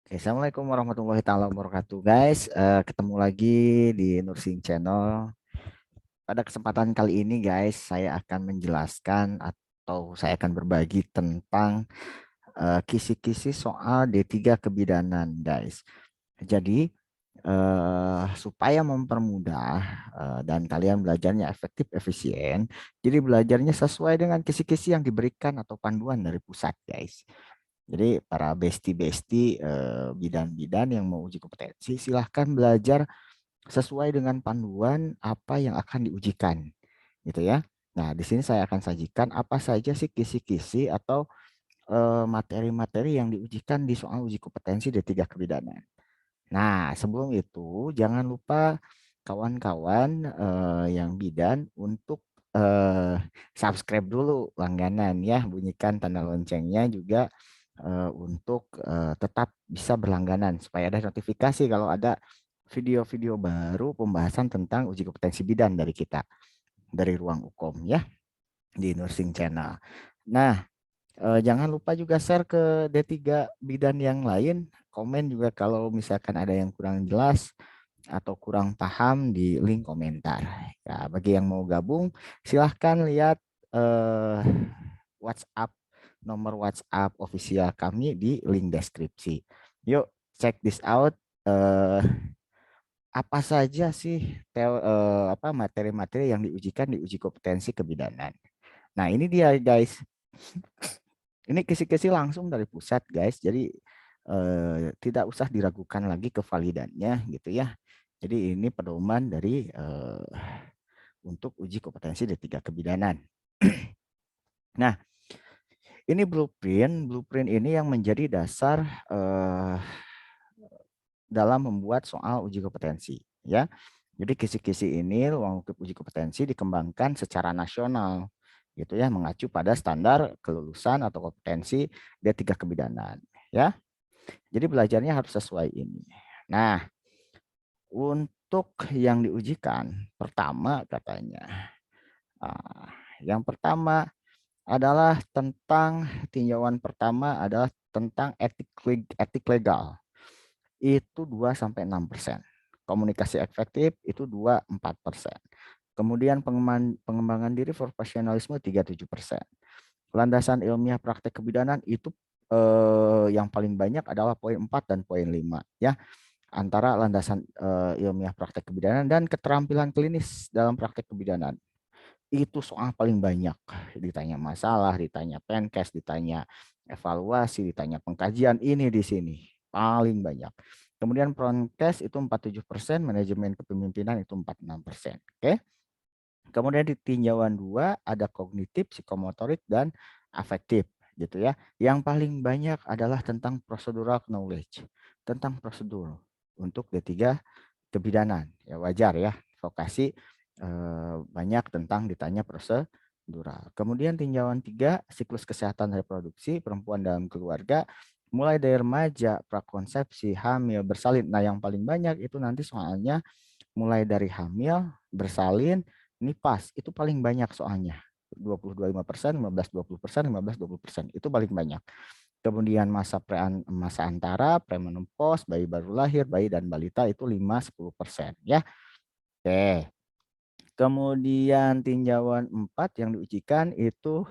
Oke, Assalamualaikum warahmatullahi taala wabarakatuh, guys. Ketemu lagi di Nursing Channel. Pada kesempatan kali ini, guys, saya akan menjelaskan atau saya akan berbagi tentang kisi-kisi soal D3 kebidanan, guys. Jadi, supaya mempermudah dan kalian belajarnya efektif, efisien, jadi belajarnya sesuai dengan kisi-kisi yang diberikan atau panduan dari pusat, guys. Jadi para besti-besti bidan-bidan yang mau uji kompetensi silahkan belajar sesuai dengan panduan apa yang akan diujikan, gitu ya. Nah, di sini saya akan sajikan apa saja sih kisi-kisi atau materi-materi yang diujikan di soal uji kompetensi D3 kebidanan. Nah, sebelum itu jangan lupa kawan-kawan yang bidan untuk eh, subscribe dulu langganan ya, bunyikan tanda loncengnya juga untuk tetap bisa berlangganan supaya ada notifikasi kalau ada video-video baru pembahasan tentang uji kompetensi bidan dari kita dari Ruang Ukom ya di Nursing Channel. Nah, jangan lupa juga share ke D3 bidan yang lain, komen juga kalau misalkan ada yang kurang jelas atau kurang paham di link komentar. Ya, bagi yang mau gabung, silahkan lihat eh, WhatsApp, nomor WhatsApp official kami di link deskripsi. Yuk, check this out. Eh, apa saja sih materi-materi yang diujikan di uji kompetensi kebidanan. Nah, ini dia guys. Ini kisi-kisi langsung dari pusat, guys. Jadi tidak usah diragukan lagi kevalidannya gitu ya. Jadi ini pedoman dari untuk uji kompetensi D3 kebidanan. Nah, ini blueprint. Blueprint ini yang menjadi dasar dalam membuat soal uji kompetensi, ya. Jadi kisi-kisi ini ruang uji kompetensi dikembangkan secara nasional, gitu ya, mengacu pada standar kelulusan atau kompetensi D3 kebidanan, ya. Jadi belajarnya harus sesuai ini. Nah, untuk yang diujikan pertama katanya, yang pertama adalah tentang tinjauan pertama adalah tentang etik legal. Itu 2-6%. Komunikasi efektif itu 2-4%. Kemudian pengembangan diri profesionalisme 37%. Landasan ilmiah praktek kebidanan itu yang paling banyak adalah poin 4 dan poin 5 ya. Antara landasan ilmiah praktek kebidanan dan keterampilan klinis dalam praktek kebidanan. Itu soal paling banyak. Ditanya masalah, ditanya penkes, ditanya evaluasi, ditanya pengkajian ini di sini. Paling banyak. Kemudian Pronkes itu 47%, manajemen kepemimpinan itu 46%. Oke. Kemudian di tinjauan 2 ada kognitif, psikomotorik, dan afektif gitu ya. Yang paling banyak adalah tentang procedural knowledge, tentang prosedur untuk D3 kebidanan. Ya wajar ya, vokasi banyak tentang ditanya prosedural. Kemudian tinjauan 3 siklus kesehatan reproduksi perempuan dalam keluarga, mulai dari remaja, prakonsepsi, hamil, bersalin. Nah, yang paling banyak itu nanti soalnya mulai dari hamil, bersalin, nipas, itu paling banyak soalnya. 22,5%, 15-20%, 15-20%, itu paling banyak. Kemudian masa antara, premenopause, bayi baru lahir, bayi dan balita itu 5-10% ya. Oke. Kemudian tinjauan 4 yang diujikan itu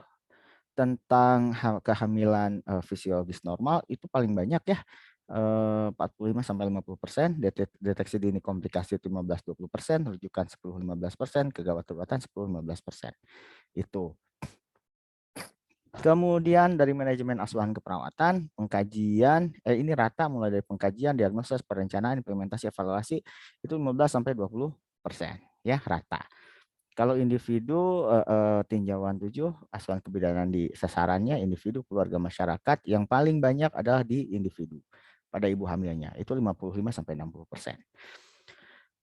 tentang kehamilan fisiologis normal itu paling banyak ya. 45-50%, deteksi dini komplikasi itu 15-20%, rujukan 10-15%, kegawat darurat 10-15%. Itu. Kemudian dari manajemen asuhan keperawatan, pengkajian, ini rata mulai dari pengkajian, diagnosis, perencanaan, implementasi, evaluasi itu 15-20% ya rata. Kalau individu tinjauan 7 asuhan kebidanan di sasarannya individu, keluarga, masyarakat, yang paling banyak adalah di individu pada ibu hamilnya itu 55-60%.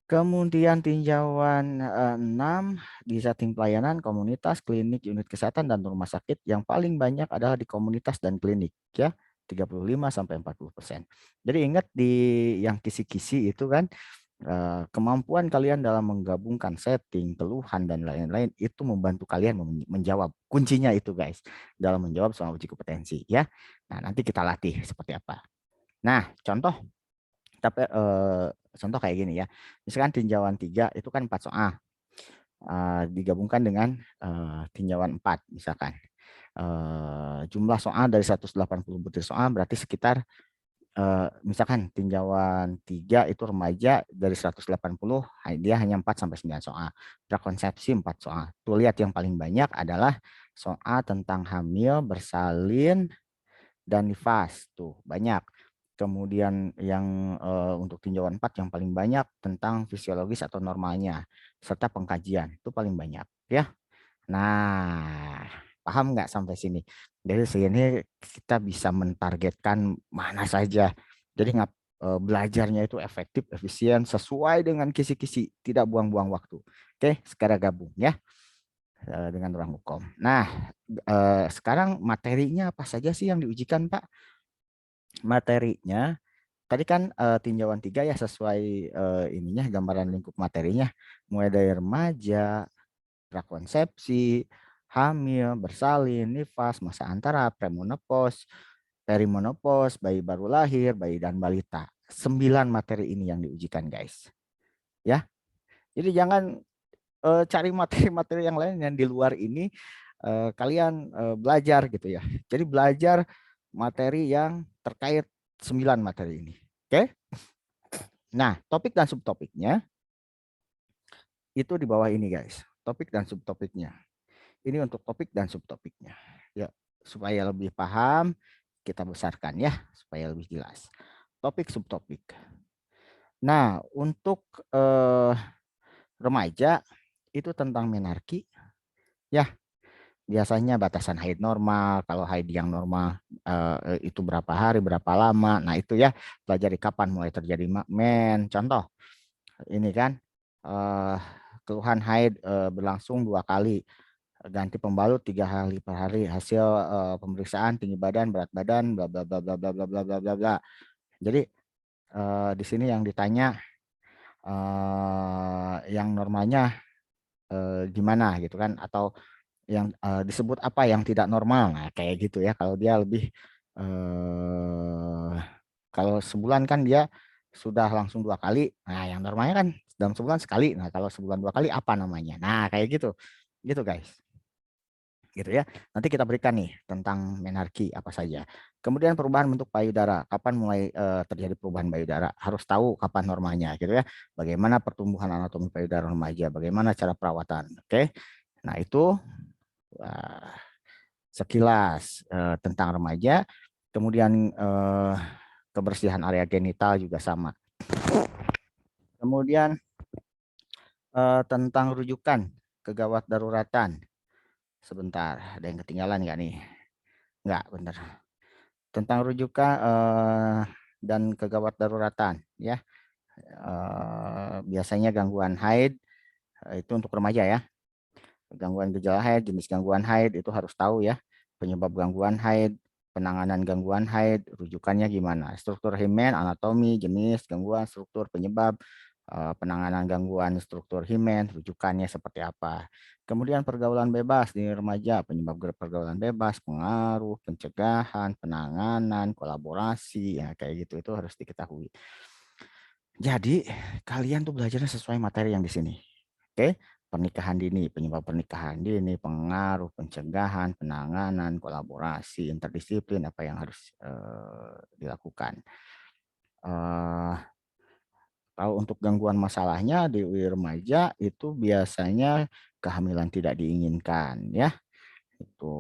Kemudian tinjauan 6 di setting pelayanan komunitas, klinik, unit kesehatan dan rumah sakit, yang paling banyak adalah di komunitas dan klinik ya, 35-40%. Jadi ingat di yang kisi-kisi itu kan kemampuan kalian dalam menggabungkan setting, keluhan dan lain-lain itu membantu kalian menjawab. Kuncinya itu guys, dalam menjawab soal uji kompetensi ya. Nah, nanti kita latih seperti apa. Nah, tapi contoh kayak gini ya. Misalkan tinjauan 3 itu kan 4 soal. Digabungkan dengan tinjauan 4 misalkan. Jumlah soal dari 180 butir soal berarti sekitar misalkan tinjauan 3 itu remaja dari 180 dia hanya 4 sampai 9 soal. Prakonsepsi 4 soal. Tuh lihat yang paling banyak adalah soal tentang hamil, bersalin, dan nifas. Tuh banyak. Kemudian yang untuk tinjauan 4 yang paling banyak tentang fisiologis atau normalnya serta pengkajian. Itu paling banyak ya. Nah, paham nggak sampai sini? Dari sini kita bisa mentargetkan mana saja. Jadi belajarnya itu efektif, efisien, sesuai dengan kisi-kisi, tidak buang-buang waktu. Oke, sekarang gabung ya dengan orang hukum. Nah, sekarang materinya apa saja sih yang diujikan, Pak? Materinya tadi kan tinjauan 3 ya sesuai ininya gambaran lingkup materinya, mulai dari remaja, prakonsepsi, hamil, bersalin, nifas, masa antara, premenopause, perimenopause, bayi baru lahir, bayi dan balita. 9 materi ini yang diujikan, guys. Ya. Jadi jangan cari materi-materi yang lain yang di luar ini kalian belajar gitu ya. Jadi belajar materi yang terkait 9 materi ini. Oke? Nah, topik dan subtopiknya itu di bawah ini, guys. Topik dan subtopiknya. Ini untuk topik dan subtopiknya. Ya, supaya lebih paham, kita besarkan ya, supaya lebih jelas. Topik subtopik. Nah, untuk remaja itu tentang menarki, ya biasanya batasan haid normal. Kalau haid yang normal itu berapa hari, berapa lama. Nah itu ya, pelajari kapan mulai terjadi men. Contoh, ini kan eh, keluhan haid berlangsung 2 kali, ganti pembalut 3 kali per hari, hasil pemeriksaan tinggi badan, berat badan, bla bla bla bla bla bla bla bla bla bla. Jadi di sini yang ditanya yang normalnya gimana gitu kan, atau yang disebut apa yang tidak normal. Nah kayak gitu ya, kalau dia lebih kalau sebulan kan dia sudah langsung 2 kali. Nah yang normalnya kan dalam sebulan sekali. Nah kalau sebulan 2 kali apa namanya? Nah kayak gitu, gitu guys. Gitu ya. Nanti kita berikan nih tentang menarki apa saja. Kemudian perubahan bentuk payudara. Kapan mulai terjadi perubahan payudara? Harus tahu kapan normanya gitu ya. Bagaimana pertumbuhan anatomi payudara remaja, bagaimana cara perawatan. Oke. Nah, itu uh, sekilas tentang remaja. Kemudian kebersihan area genital juga sama. Kemudian tentang rujukan kegawat daruratan. Sebentar, ada yang ketinggalan nggak nih? Nggak, bener. Tentang rujukan dan kegawat daruratan ya. Biasanya gangguan haid itu untuk remaja ya. Gangguan gejala haid, jenis gangguan haid itu harus tahu ya. Penyebab gangguan haid, penanganan gangguan haid, rujukannya gimana. Struktur himen, anatomi, jenis gangguan, struktur penyebab, penanganan gangguan struktur himen, rujukannya seperti apa. Kemudian pergaulan bebas di remaja, penyebab pergaulan bebas, pengaruh, pencegahan, penanganan, kolaborasi, ya kayak gitu itu harus diketahui. Jadi kalian tuh belajarnya sesuai materi yang di sini. Oke, pernikahan dini, penyebab pernikahan dini, pengaruh, pencegahan, penanganan, kolaborasi, interdisiplin, apa yang harus dilakukan. Kalau untuk gangguan masalahnya di remaja itu biasanya kehamilan tidak diinginkan, ya, itu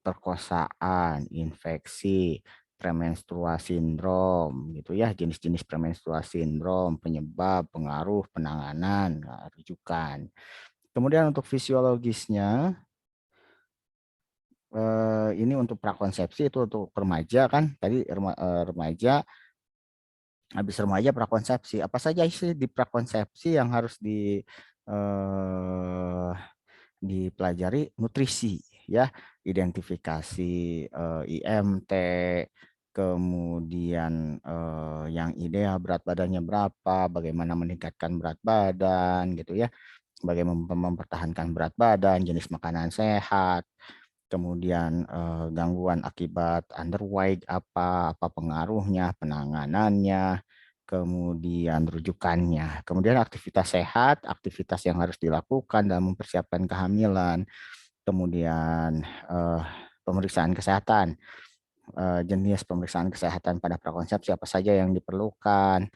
perkosaan, infeksi, premenstrua sindrom gitu ya, jenis-jenis premenstrua sindrom, penyebab, pengaruh, penanganan, rujukan. Kemudian untuk fisiologisnya ini untuk prakonsepsi itu untuk remaja kan, tadi remaja, habis remaja prakonsepsi. Apa saja sih di prakonsepsi yang harus eh, dipelajari? Nutrisi ya, identifikasi IMT, kemudian yang ideal berat badannya berapa, bagaimana meningkatkan berat badan gitu ya, bagaimana mempertahankan berat badan, jenis makanan sehat, kemudian gangguan akibat underweight apa pengaruhnya, penanganannya, kemudian rujukannya, kemudian aktivitas sehat, aktivitas yang harus dilakukan dalam mempersiapkan kehamilan, kemudian pemeriksaan kesehatan, jenis pemeriksaan kesehatan pada prakonsepsi apa saja yang diperlukan,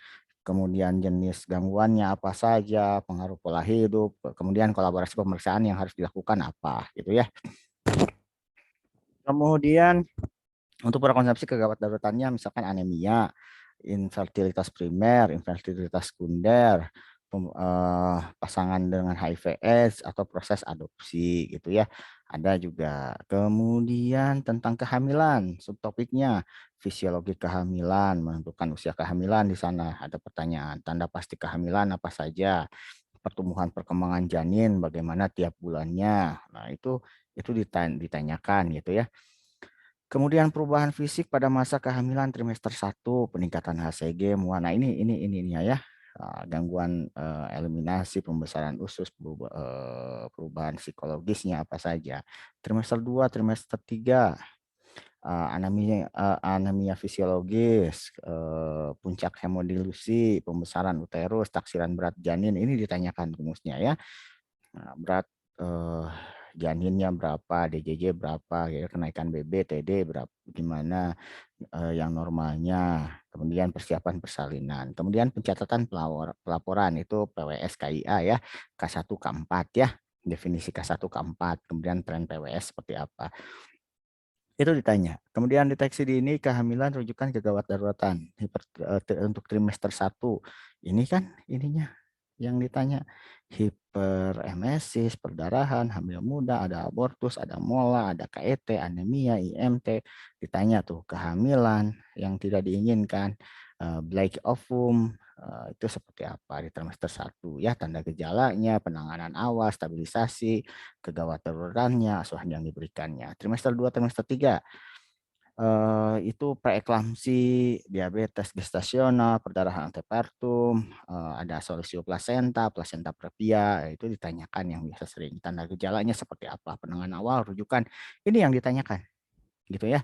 kemudian jenis gangguannya apa saja, pengaruh pola hidup, kemudian kolaborasi pemeriksaan yang harus dilakukan apa, gitu ya. Kemudian untuk prakonsepsi kegawat daruratannya misalkan anemia, infertilitas primer, infertilitas sekunder, pasangan dengan HIV/AIDS atau proses adopsi gitu ya. Ada juga. Kemudian tentang kehamilan, subtopiknya fisiologi kehamilan, menentukan usia kehamilan di sana. Ada pertanyaan, tanda pasti kehamilan apa saja? Pertumbuhan perkembangan janin bagaimana tiap bulannya. Nah, itu ditanyakan gitu ya. Kemudian perubahan fisik pada masa kehamilan trimester 1, peningkatan HCG, MUA. Nah, ini ya. Gangguan eliminasi, pembesaran usus, perubahan psikologisnya apa saja. Trimester 2, trimester 3, anemia fisiologis, puncak hemodilusi, pembesaran uterus, taksiran berat janin, ini ditanyakan rumusnya ya. Nah, berat janinnya berapa, DJJ berapa, ya, kenaikan BB, TD berapa, gimana yang normalnya, kemudian persiapan persalinan, kemudian pencatatan pelaporan itu PWS KIA ya, K1 K4 ya, definisi K1 K4, kemudian tren PWS seperti apa. Itu ditanya. Kemudian deteksi dini kehamilan rujukan kegawat daruratan untuk trimester 1. Ini kan ininya yang ditanya hiperemesis, perdarahan, hamil muda, ada abortus, ada mola, ada KET, anemia, IMT, ditanya tuh kehamilan yang tidak diinginkan, black ovum, itu seperti apa di trimester 1 ya, tanda gejalanya, penanganan awal, stabilisasi, kegawat daruratnya, asuhan yang diberikannya. Trimester 2, trimester 3 itu preeklamsi, diabetes gestasional, perdarahan antepartum, ada solusi plasenta, plasenta previa, itu ditanyakan yang biasa sering. Tanda gejalanya seperti apa, penanganan awal, rujukan, ini yang ditanyakan, gitu ya.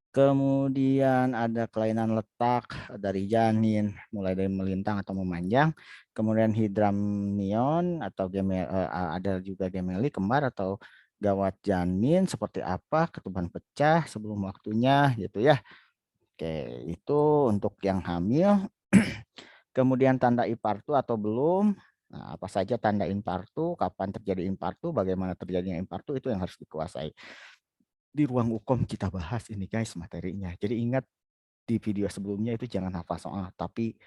Kemudian ada kelainan letak dari janin, mulai dari melintang atau memanjang, kemudian hidramnion atau ada juga gemeli kembar atau gawat janin seperti apa, ketuban pecah sebelum waktunya gitu ya. Oke, itu untuk yang hamil. Kemudian tanda infartu atau belum. Nah, apa saja tanda infartu, kapan terjadi infartu, bagaimana terjadinya infartu, itu yang harus dikuasai. Di ruang hukum kita bahas ini guys materinya. Jadi ingat di video sebelumnya itu jangan hafal soal, tapi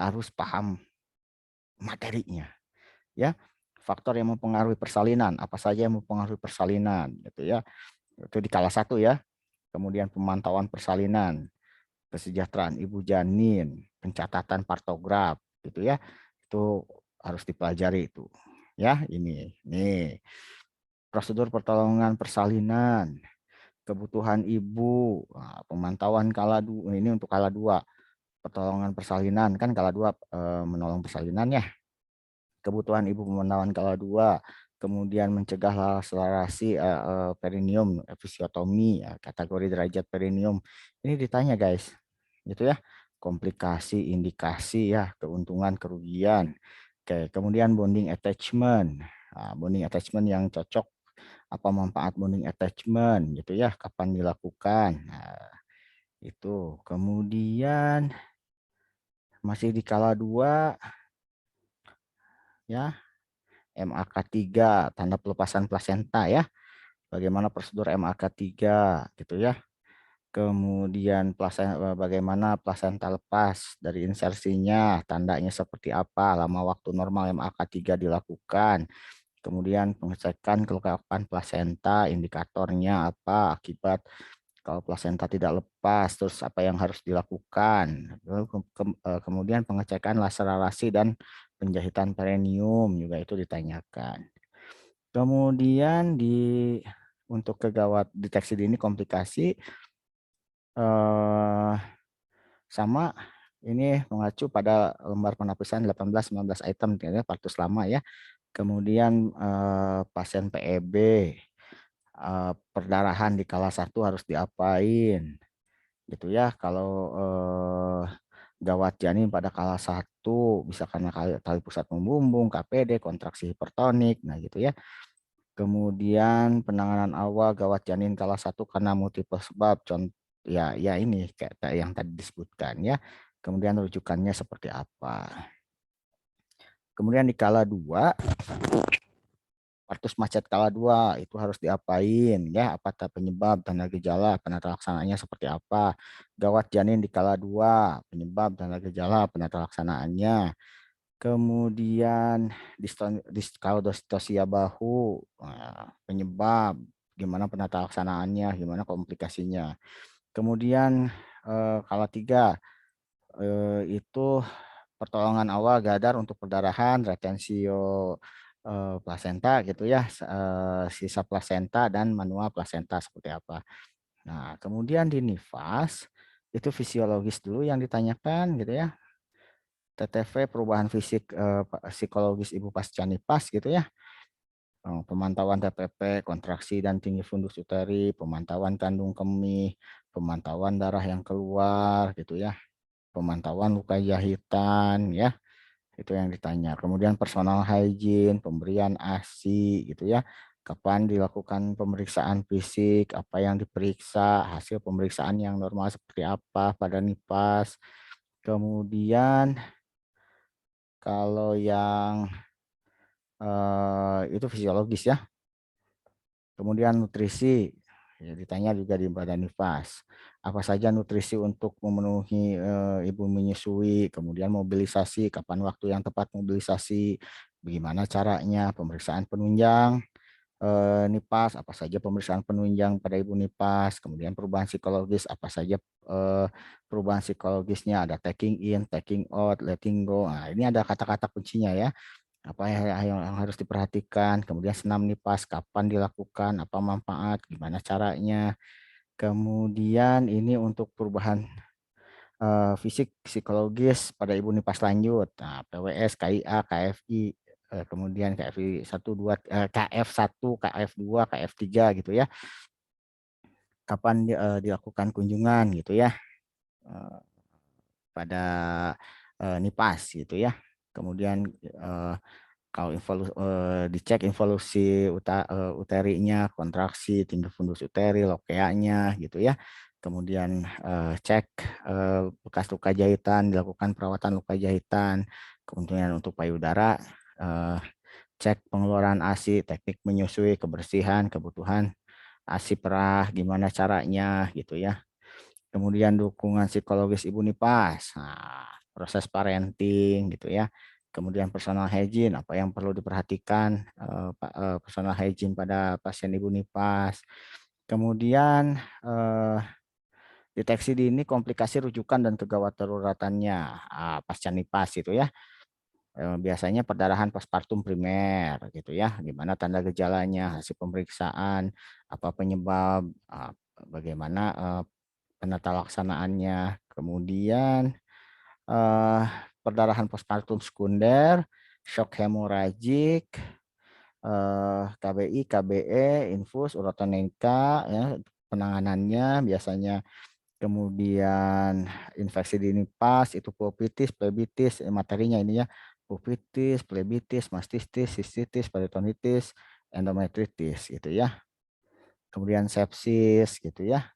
harus paham materinya. Ya, faktor yang mempengaruhi persalinan, apa saja yang mempengaruhi persalinan, gitu ya. Itu di kelas 1 ya. Kemudian pemantauan persalinan, kesejahteraan ibu janin, pencatatan partograf, gitu ya. Itu harus dipelajari itu. Ya, ini. Nih, prosedur pertolongan persalinan, kebutuhan ibu, pemantauan kala 2, ini untuk kala 2, pertolongan persalinan kan kala 2 menolong persalinan ya. Kebutuhan ibu pemantauan kala 2, kemudian mencegah laserasi perineum, episiotomi, kategori derajat perineum. Ini ditanya guys, gitu ya. Komplikasi, indikasi ya, keuntungan, kerugian. Oke, kemudian bonding attachment. Bonding attachment yang cocok, apa manfaat bonding attachment gitu ya, kapan dilakukan. Nah, itu. Kemudian masih di kala 2 ya, MAK3, tanda pelepasan plasenta ya. Bagaimana prosedur MAK3 gitu ya. Kemudian bagaimana plasenta lepas dari insersinya, tandanya seperti apa, lama waktu normal MAK3 dilakukan. Kemudian pengecekan kelengkapan plasenta, indikatornya apa, akibat kalau plasenta tidak lepas, terus apa yang harus dilakukan. Lalu kemudian pengecekan laserasi dan penjahitan perineum juga itu ditanyakan. Kemudian untuk kegawat deteksi dini komplikasi sama ini mengacu pada lembar penapisan 18-19 item ya, partus lama ya. Kemudian pasien PEB, perdarahan di kala 1 harus diapain, gitu ya. Kalau, gawat janin pada kala 1 bisa karena tali pusat membumbung, KPD, kontraksi hipertonik, nah gitu ya. Kemudian penanganan awal gawat janin kala 1 karena multiple sebab, ya ini kayak yang tadi disebutkan ya. Kemudian rujukannya seperti apa. Kemudian di kala 2, partus macet kala 2 itu harus diapain ya, apakah penyebab, tanda gejala, penata laksanaannya seperti apa. Gawat janin di kala 2, penyebab, tanda gejala, penata laksanaannya. Kemudian kalodistisia bahu, penyebab, gimana penata laksanaannya, gimana komplikasinya. Kemudian kala 3 itu pertolongan awal gadar untuk perdarahan, retensio plasenta gitu ya, sisa plasenta dan manual plasenta seperti apa. Nah, kemudian di nifas itu fisiologis dulu yang ditanyakan gitu ya. TTV perubahan fisik psikologis ibu pasca nifas gitu ya. Pemantauan TPP, kontraksi dan tinggi fundus uteri, pemantauan kandung kemih, pemantauan darah yang keluar gitu ya. Pemantauan luka jahitan ya, itu yang ditanya. Kemudian personal hygiene, pemberian ASI gitu ya. Kapan dilakukan pemeriksaan fisik, apa yang diperiksa, hasil pemeriksaan yang normal seperti apa pada nifas. Kemudian kalau yang itu fisiologis ya. Kemudian nutrisi, ya ditanya juga di badan nifas. Apa saja nutrisi untuk memenuhi ibu menyusui, kemudian mobilisasi, kapan waktu yang tepat mobilisasi, bagaimana caranya, pemeriksaan penunjang nifas, apa saja pemeriksaan penunjang pada ibu nifas, kemudian perubahan psikologis, apa saja perubahan psikologisnya, ada taking in, taking out, letting go. Nah, ini ada kata-kata kuncinya ya. Apa yang harus diperhatikan, kemudian senam nifas, kapan dilakukan, apa manfaat, gimana caranya. Kemudian ini untuk perubahan fisik psikologis pada ibu nifas lanjut. Nah, PWS, KIA, KFI, kemudian KFI 1 2 KF1, KF2, KF3 gitu ya. Kapan dilakukan kunjungan gitu ya pada nifas gitu ya. Kemudian kalau dicek involusi uterinya, kontraksi, tinggi fundus uteri, lokeanya gitu ya. Kemudian cek bekas luka jahitan, dilakukan perawatan luka jahitan. Kemudian untuk payudara, cek pengeluaran ASI, teknik menyusui, kebersihan, kebutuhan ASI perah, gimana caranya gitu ya. Kemudian dukungan psikologis ibu nifas, nah, proses parenting gitu ya. Kemudian personal hygiene, apa yang perlu diperhatikan personal hygiene pada pasien ibu nifas. Kemudian deteksi dini komplikasi rujukan dan kegawat daruratannya pasca nifas itu ya. Biasanya perdarahan postpartum primer gitu ya. Gimana tanda gejalanya, hasil pemeriksaan, apa penyebab, bagaimana penata laksanaannya, kemudian eh, perdarahan postpartum sekunder, shock hemoragik, KBI, KBE, infus, urotonika, ya, penanganannya biasanya, kemudian infeksi di nifas itu pulpitis, plebitis, materinya ini ya, pulpitis, plebitis, mastistis, sistitis, peritonitis, endometritis gitu ya. Kemudian sepsis gitu ya.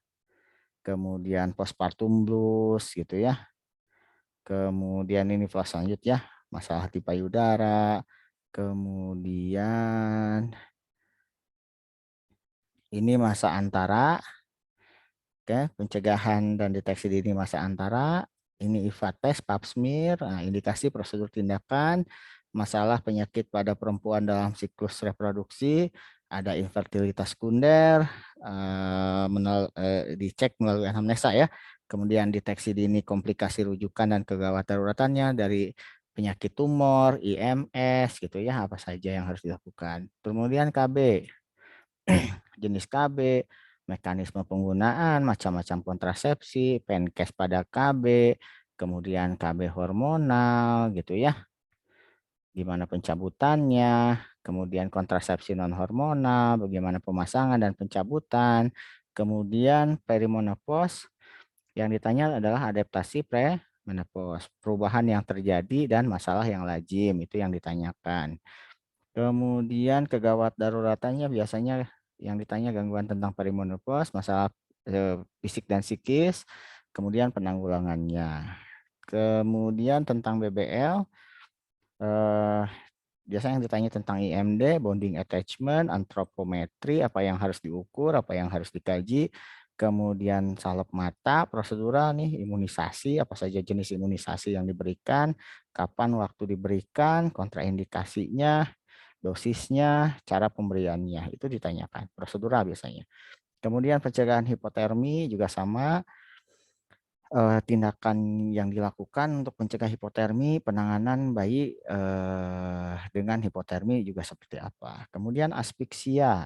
Kemudian postpartum blues gitu ya. Kemudian ini fase selanjutnya masalah di payudara. Kemudian ini masa antara, oke, pencegahan dan deteksi dini masa antara. Ini IVA tes, pap smear, nah, indikasi prosedur tindakan, masalah penyakit pada perempuan dalam siklus reproduksi, ada infertilitas sekunder, dicek melalui anamnesa ya. Kemudian deteksi dini komplikasi rujukan dan kegawat daruratannya dari penyakit tumor, IMS gitu ya, apa saja yang harus dilakukan. Kemudian KB, jenis KB, mekanisme penggunaan, macam-macam kontrasepsi, penkes pada KB, kemudian KB hormonal gitu ya, gimana pencabutannya, kemudian kontrasepsi non hormonal, bagaimana pemasangan dan pencabutan, kemudian perimenopause yang ditanya adalah adaptasi premenopause, perubahan yang terjadi dan masalah yang lazim itu yang ditanyakan. Kemudian kegawat daruratannya biasanya yang ditanya gangguan tentang perimenopause, masalah fisik dan psikis, kemudian penanggulangannya. Kemudian tentang BBL, eh, biasanya yang ditanya tentang IMD, bonding attachment, antropometri, apa yang harus diukur, apa yang harus dikaji, kemudian salep mata, prosedural nih, imunisasi, apa saja jenis imunisasi yang diberikan, kapan waktu diberikan, kontraindikasinya, dosisnya, cara pemberiannya, itu ditanyakan, prosedural biasanya. Kemudian pencegahan hipotermi juga sama, tindakan yang dilakukan untuk mencegah hipotermi, penanganan bayi dengan hipotermi juga seperti apa. Kemudian asfiksia,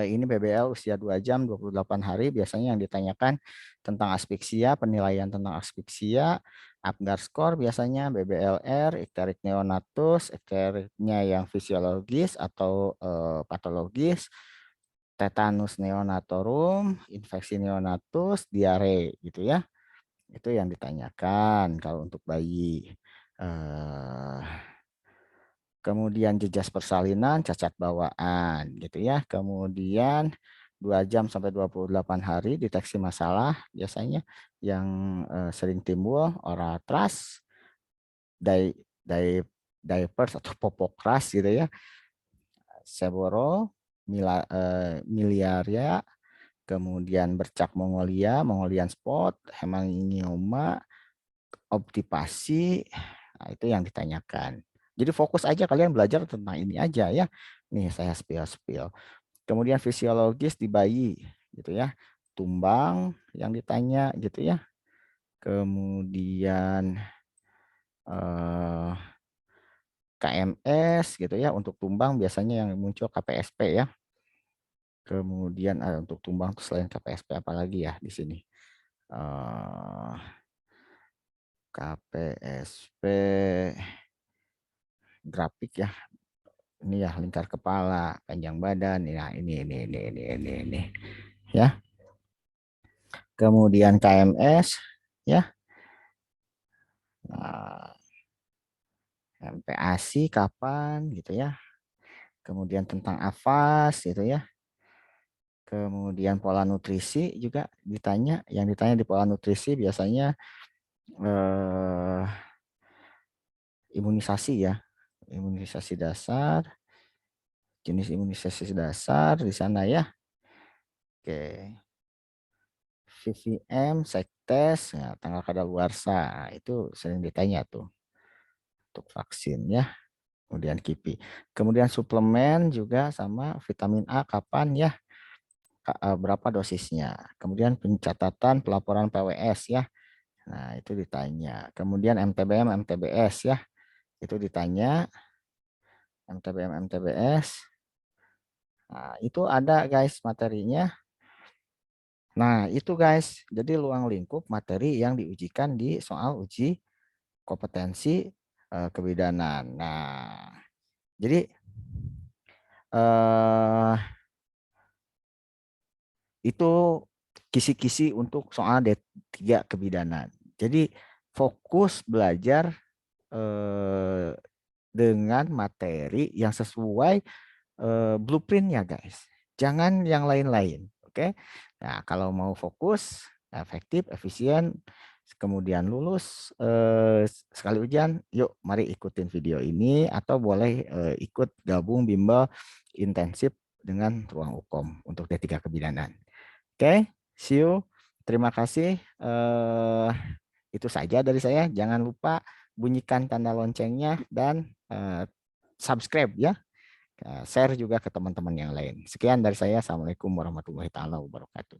ini BBL usia 2 jam 28 hari biasanya yang ditanyakan tentang asfiksia, penilaian tentang asfiksia, Apgar score biasanya BBLR, ikterik neonatus, ikteriknya yang fisiologis atau patologis, tetanus neonatorum, infeksi neonatus, diare gitu ya. Itu yang ditanyakan kalau untuk bayi. Kemudian jejas persalinan, cacat bawaan gitu ya. Kemudian 2 jam sampai 28 hari deteksi masalah biasanya yang sering timbul oral thrush, di, di, diapers atau popok keras gitu ya. Seboro, miliaria, kemudian bercak Mongolia, Mongolian spot, hemangioma, optipasi, nah, itu yang ditanyakan. Jadi fokus aja kalian belajar tentang ini aja ya. Nih saya spill. Kemudian fisiologis di bayi gitu ya. Tumbang yang ditanya gitu ya. Kemudian KMS gitu ya. Untuk tumbang biasanya yang muncul KPSP ya. Kemudian untuk tumbang tuh selain KPSP apalagi ya di sini. KPSP grafik ya, ini ya lingkar kepala, panjang badan, ya ini ya. Kemudian KMS ya, nah, MPASI kapan gitu ya. Kemudian tentang AFAS gitu ya. Kemudian pola nutrisi juga ditanya, yang ditanya di pola nutrisi biasanya imunisasi ya, imunisasi dasar, jenis imunisasi dasar di sana ya. Oke. VVM, sektes, ya, tanggal kadaluarsa, nah, itu sering ditanya tuh untuk vaksin ya. Kemudian KIPI. Kemudian suplemen juga sama vitamin A kapan ya, berapa dosisnya. Kemudian pencatatan pelaporan PWS ya. Nah, itu ditanya. Kemudian MTBM, MTBS ya. Itu ditanya. MTBM, MTBS. Nah, itu ada guys materinya. Nah, itu guys. Jadi luang lingkup materi yang diujikan di soal uji kompetensi kebidanan. Nah, jadi itu kisi-kisi untuk soal D3 kebidanan. Jadi fokus belajar dengan materi yang sesuai blueprintnya guys. Jangan yang lain-lain. Oke. Nah, kalau mau fokus, efektif, efisien, kemudian lulus sekali ujian, yuk mari ikutin video ini atau boleh ikut gabung bimbel intensif dengan ruang hukum untuk D3 kebidanan. Oke, see you. Terima kasih. Itu saja dari saya. Jangan lupa bunyikan tanda loncengnya dan subscribe ya. Share juga ke teman-teman yang lain. Sekian dari saya. Assalamualaikum warahmatullahi wabarakatuh.